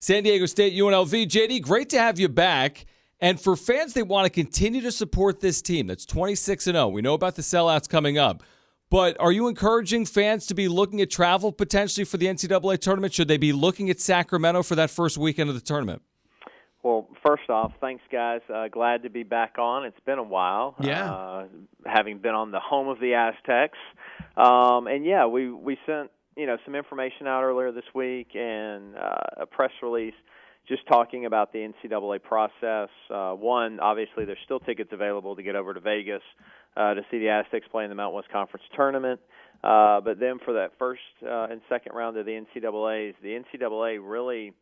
San Diego State, UNLV. JD, great to have you back. And for fans, they want to continue to support this team that's 26-0. We know about the sellouts coming up. But are you encouraging fans to be looking at travel potentially for the NCAA tournament? Should they be looking at Sacramento for that first weekend of the tournament? Well, first off, thanks, guys. Glad to be back on. It's been a while. Yeah. Having been on the home of the Aztecs. We sent some information out earlier this week and a press release just talking about the NCAA process. One, obviously, there's still tickets available to get over to Vegas to see the Aztecs play in the Mountain West Conference tournament. But then for that first and second round of the NCAAs, the NCAA really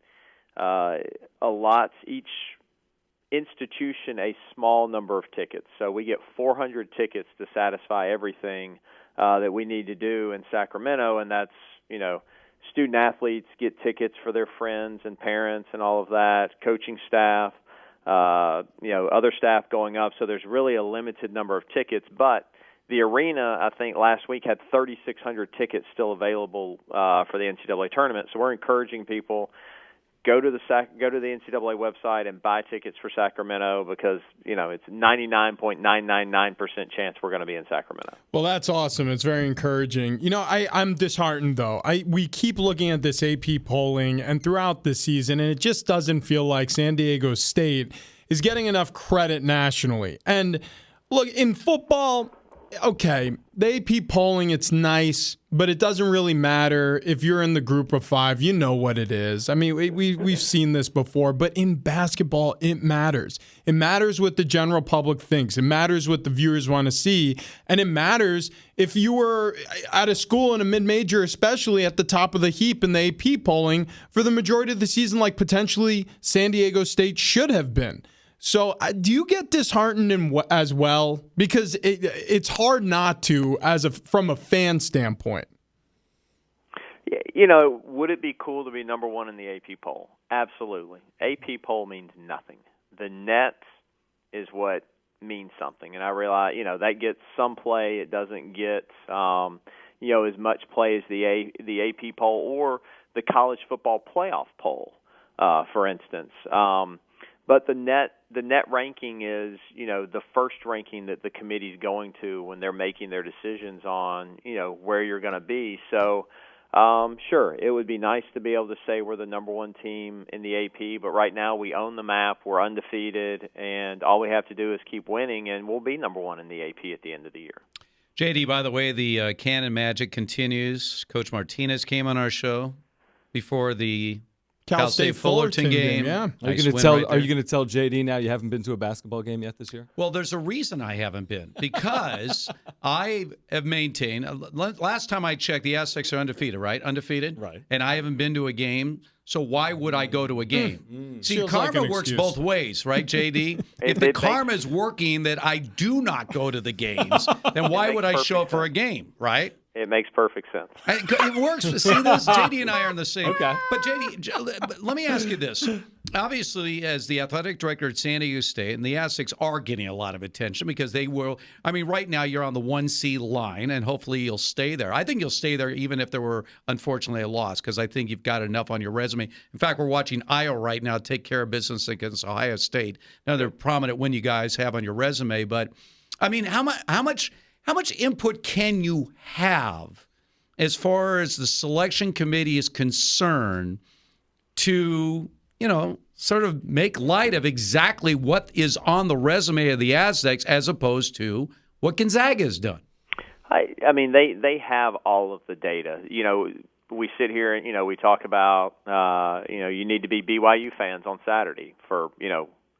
allots each institution a small number of tickets. So we get 400 tickets to satisfy everything that we need to do in Sacramento, and that's, student athletes get tickets for their friends and parents and all of that, coaching staff, other staff going up. So there's really a limited number of tickets, but the arena, I think, last week had 3,600 tickets still available for the NCAA tournament. So we're encouraging people, go to the NCAA website and buy tickets for Sacramento because, it's 99.999% chance we're going to be in Sacramento. Well, that's awesome. It's very encouraging. I'm disheartened, though. We keep looking at this AP polling and throughout the season, and it just doesn't feel like San Diego State is getting enough credit nationally. And look, in football, okay, the AP polling, it's nice, but it doesn't really matter if you're in the group of five. You know what it is. I mean, we've seen this before, but in basketball, it matters. It matters what the general public thinks. It matters what the viewers want to see, and it matters if you were at a school in a mid-major, especially at the top of the heap in the AP polling for the majority of the season, like potentially San Diego State should have been. So do you get disheartened as well? Because it's hard not to from a fan standpoint. Would it be cool to be number one in the AP poll? Absolutely. AP poll means nothing. The net is what means something. And I realize, that gets some play. It doesn't get, as much play as the AP poll or the college football playoff poll, for instance. But the net ranking is, the first ranking that the committee's going to when they're making their decisions on, where you're going to be. So, sure, it would be nice to be able to say we're the number one team in the AP, but right now we own the map, we're undefeated, and all we have to do is keep winning, and we'll be number one in the AP at the end of the year. JD, by the way, the Cannon Magic continues. Coach Martinez came on our show before the Cal State Fullerton game. Yeah. Are you going to tell JD now you haven't been to a basketball game yet this year? Well, there's a reason I haven't been, because I have maintained. Last time I checked, the Aztecs are undefeated, right? Undefeated, right? And I haven't been to a game. So why would I go to a game? See, Feels karma like an works excuse. both ways, right, JD? If the karma is working that I do not go to the games, then why would I show up for a game, right? It makes perfect sense. It works. See this? JD and I are on the same. Okay. But JD, let me ask you this. Obviously, as the athletic director at San Diego State, and the Aztecs are getting a lot of attention because they will. I mean, right now you're on the 1C line, and hopefully you'll stay there. I think you'll stay there even if there were, unfortunately, a loss, because I think you've got enough on your resume. In fact, we're watching Iowa right now take care of business against Ohio State. Another prominent win you guys have on your resume. But, I mean, how much input can you have as far as the selection committee is concerned to, sort of make light of exactly what is on the resume of the Aztecs as opposed to what Gonzaga has done? I mean, they have all of the data. We sit here and, we talk about, you need to be BYU fans on Saturday for,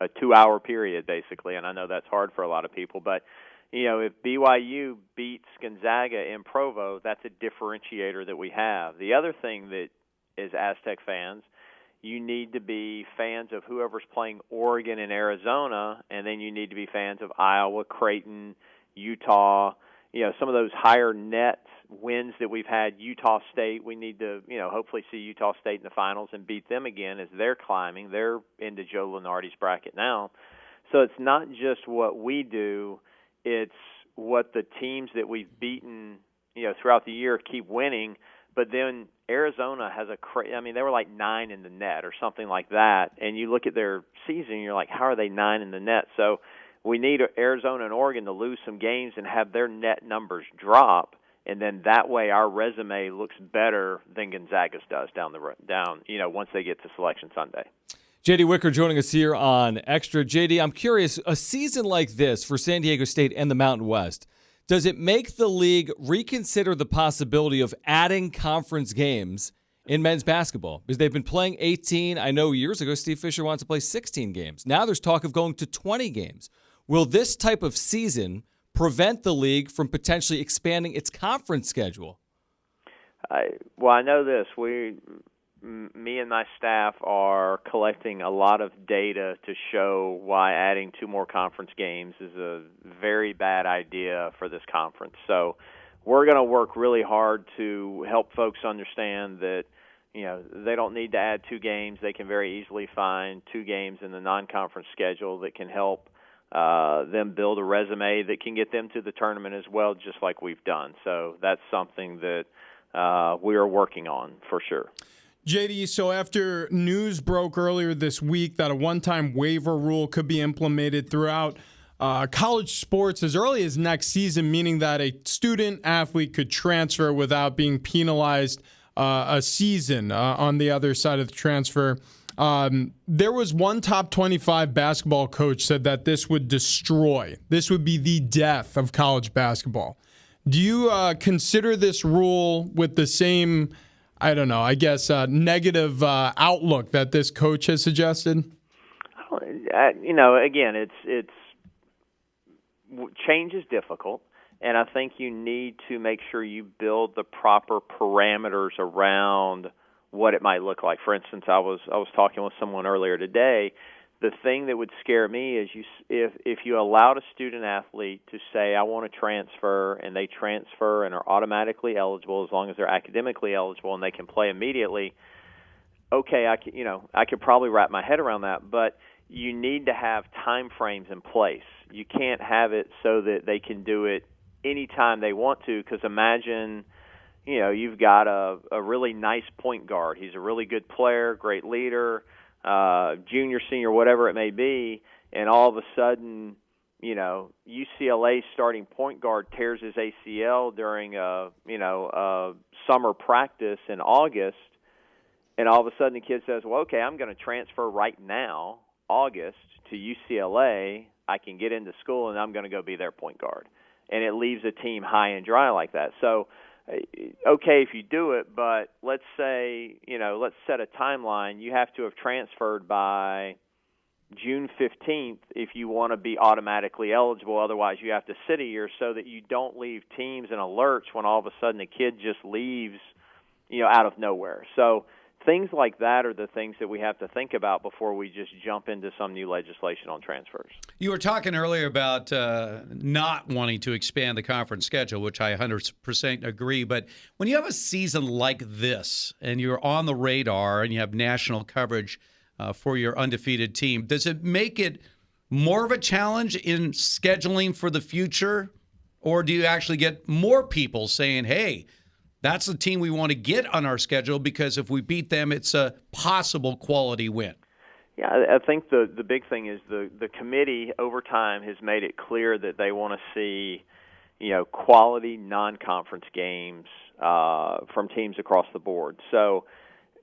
a 2-hour period, basically. And I know that's hard for a lot of people, but if BYU beats Gonzaga in Provo, that's a differentiator that we have. The other thing that is Aztec fans, you need to be fans of whoever's playing Oregon and Arizona, and then you need to be fans of Iowa, Creighton, Utah, some of those higher net wins that we've had. Utah State, we need to, hopefully see Utah State in the finals and beat them again as they're climbing. They're into Joe Lunardi's bracket now. So it's not just what we do. It's what the teams that we've beaten, throughout the year keep winning. But then Arizona has I mean, they were like 9 in the net or something like that. And you look at their season, you're like, how are they 9 in the net? So we need Arizona and Oregon to lose some games and have their net numbers drop. And then that way our resume looks better than Gonzaga's does once they get to Selection Sunday. JD Wicker joining us here on Xtra. JD, I'm curious, a season like this for San Diego State and the Mountain West, does it make the league reconsider the possibility of adding conference games in men's basketball? Because they've been playing 18. I know years ago Steve Fisher wanted to play 16 games. Now there's talk of going to 20 games. Will this type of season prevent the league from potentially expanding its conference schedule? I know this. Me and my staff are collecting a lot of data to show why adding 2 more conference games is a very bad idea for this conference. So we're going to work really hard to help folks understand that, they don't need to add 2 games. They can very easily find 2 games in the non-conference schedule that can help them build a resume that can get them to the tournament as well, just like we've done. So that's something that we are working on for sure. JD, so after news broke earlier this week that a one-time waiver rule could be implemented throughout college sports as early as next season, meaning that a student athlete could transfer without being penalized a season on the other side of the transfer, there was one top 25 basketball coach said that this would be the death of college basketball. Do you consider this rule with the same negative outlook that this coach has suggested? Again, it's change is difficult, and I think you need to make sure you build the proper parameters around what it might look like. For instance, I was talking with someone earlier today. The thing that would scare me is if you allowed a student athlete to say, I want to transfer, and they transfer and are automatically eligible as long as they're academically eligible and they can play immediately, okay, I could probably wrap my head around that, but you need to have time frames in place. You can't have it so that they can do it anytime they want to, because imagine, you've got a really nice point guard. He's a really good player, great leader, junior, senior, whatever it may be, and all of a sudden, UCLA's starting point guard tears his ACL during a summer practice in August, and all of a sudden the kid says, well, okay, I'm going to transfer right now, August, to UCLA. I can get into school, and I'm going to go be their point guard. And it leaves a team high and dry like that. So, okay, if you do it, but let's say, let's set a timeline. You have to have transferred by June 15th if you want to be automatically eligible. Otherwise, you have to sit a year so that you don't leave teams in a lurch when all of a sudden a kid just leaves, out of nowhere. So things like that are the things that we have to think about before we just jump into some new legislation on transfers. You were talking earlier about not wanting to expand the conference schedule, which I 100% agree. But when you have a season like this and you're on the radar and you have national coverage for your undefeated team, does it make it more of a challenge in scheduling for the future? Or do you actually get more people saying, hey, that's the team we want to get on our schedule because if we beat them, it's a possible quality win? Yeah, I think the big thing is the committee over time has made it clear that they want to see, quality non-conference games from teams across the board. So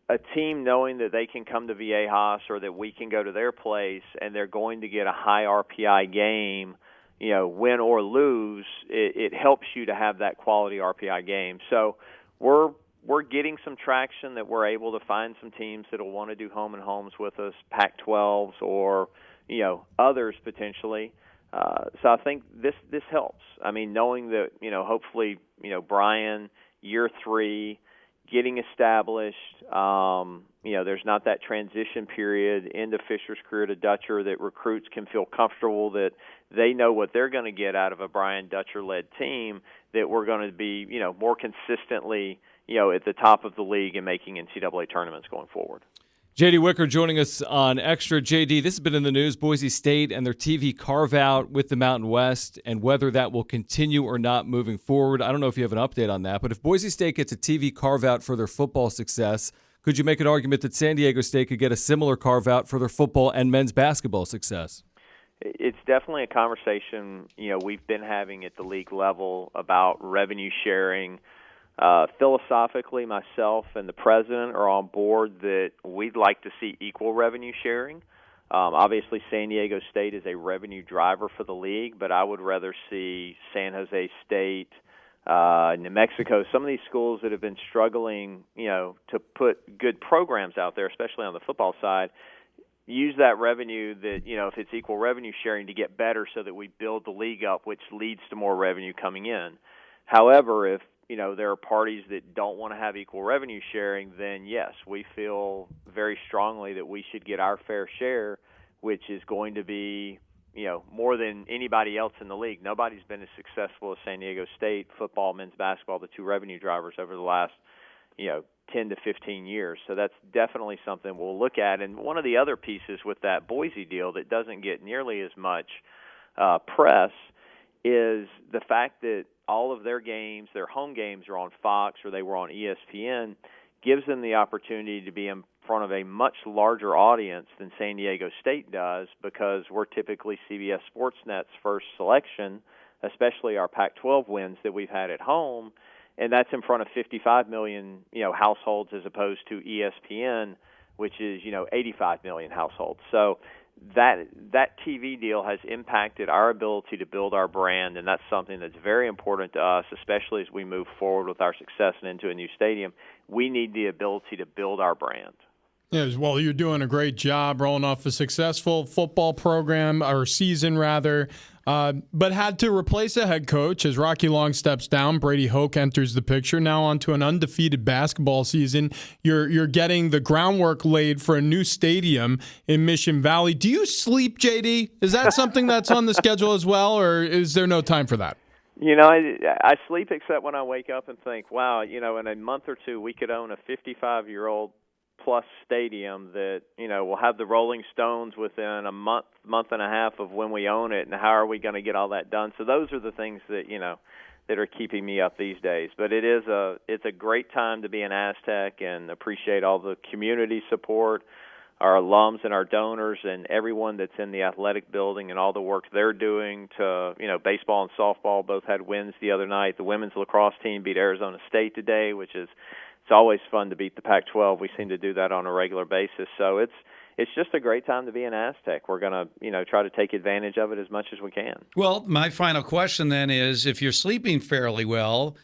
a team knowing that they can come to Viejas or that we can go to their place and they're going to get a high RPI game, win or lose, it helps you to have that quality RPI game. So we're getting some traction that we're able to find some teams that will want to do home and homes with us, Pac-12s or others potentially. So I think this helps. I mean, knowing that hopefully Brian year 3 getting established. There's not that transition period into Fisher's career to Dutcher that recruits can feel comfortable that they know what they're going to get out of a Brian Dutcher-led team, that we're going to be, more consistently, at the top of the league and making NCAA tournaments going forward. JD Wicker joining us on Xtra. JD, this has been in the news, Boise State and their TV carve-out with the Mountain West and whether that will continue or not moving forward. I don't know if you have an update on that, but if Boise State gets a TV carve-out for their football success, could you make an argument that San Diego State could get a similar carve-out for their football and men's basketball success? It's definitely a conversation, we've been having at the league level about revenue sharing. Philosophically, myself and the president are on board that we'd like to see equal revenue sharing. Obviously, San Diego State is a revenue driver for the league, but I would rather see San Jose State, New Mexico, some of these schools that have been struggling, to put good programs out there, especially on the football side, use that revenue that, if it's equal revenue sharing to get better so that we build the league up, which leads to more revenue coming in. However, if there are parties that don't want to have equal revenue sharing, then yes, we feel very strongly that we should get our fair share, which is going to be, more than anybody else in the league. Nobody's been as successful as San Diego State football, men's basketball, the two revenue drivers over the last, 10 to 15 years. So that's definitely something we'll look at. And one of the other pieces with that Boise deal that doesn't get nearly as much press is the fact that all of their games, their home games, are on Fox or they were on ESPN, gives them the opportunity to be in front of a much larger audience than San Diego State does, because we're typically CBS Sportsnet's first selection, especially our Pac-12 wins that we've had at home, and that's in front of 55 million, households as opposed to ESPN, which is, 85 million households. So that TV deal has impacted our ability to build our brand, and that's something that's very important to us, especially as we move forward with our success and into a new stadium. We need the ability to build our brand. Yes, well, you're doing a great job rolling off a successful football program, or season rather, but had to replace a head coach as Rocky Long steps down. Brady Hoke enters the picture. Now onto an undefeated basketball season. You're getting the groundwork laid for a new stadium in Mission Valley. Do you sleep, JD? Is that something that's on the schedule as well, or is there no time for that? I sleep except when I wake up and think, wow, in a month or two we could own a 55-year-old plus stadium that, will have the Rolling Stones within a month and a half of when we own it, and how are we going to get all that done? So those are the things that, that are keeping me up these days. But it's a great time to be an Aztec, and appreciate all the community support, our alums and our donors, and everyone that's in the athletic building and all the work they're doing to, baseball and softball both had wins the other night. The women's lacrosse team beat Arizona State today, which is, it's always fun to beat the Pac-12. We seem to do that on a regular basis. So it's just a great time to be an Aztec. We're going to, try to take advantage of it as much as we can. Well, my final question then is, if you're sleeping fairly well,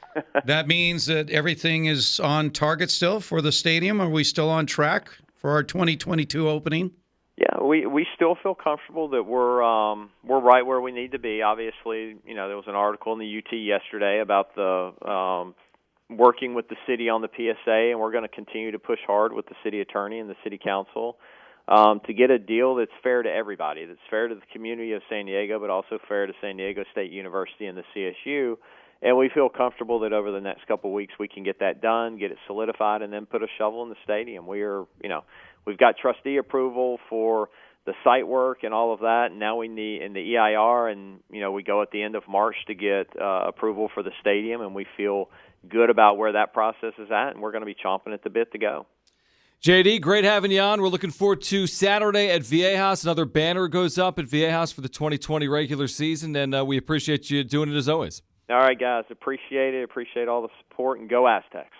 that means that everything is on target still for the stadium? Are we still on track for our 2022 opening? Yeah, we still feel comfortable that we're right where we need to be. Obviously, there was an article in the UT yesterday about the working with the city on the PSA, and we're going to continue to push hard with the city attorney and the city council to get a deal that's fair to everybody, that's fair to the community of San Diego, but also fair to San Diego State University and the CSU. And we feel comfortable that over the next couple of weeks we can get that done, get it solidified, and then put a shovel in the stadium. We've got trustee approval for the site work and all of that, and now we need in the EIR, and we go at the end of March to get approval for the stadium, and we feel good about where that process is at, and we're going to be chomping at the bit to go. JD, great having you on. We're looking forward to Saturday at Viejas. Another banner goes up at Viejas for the 2020 regular season, and we appreciate you doing it as always. All right, guys. Appreciate it. Appreciate all the support, and go Aztecs.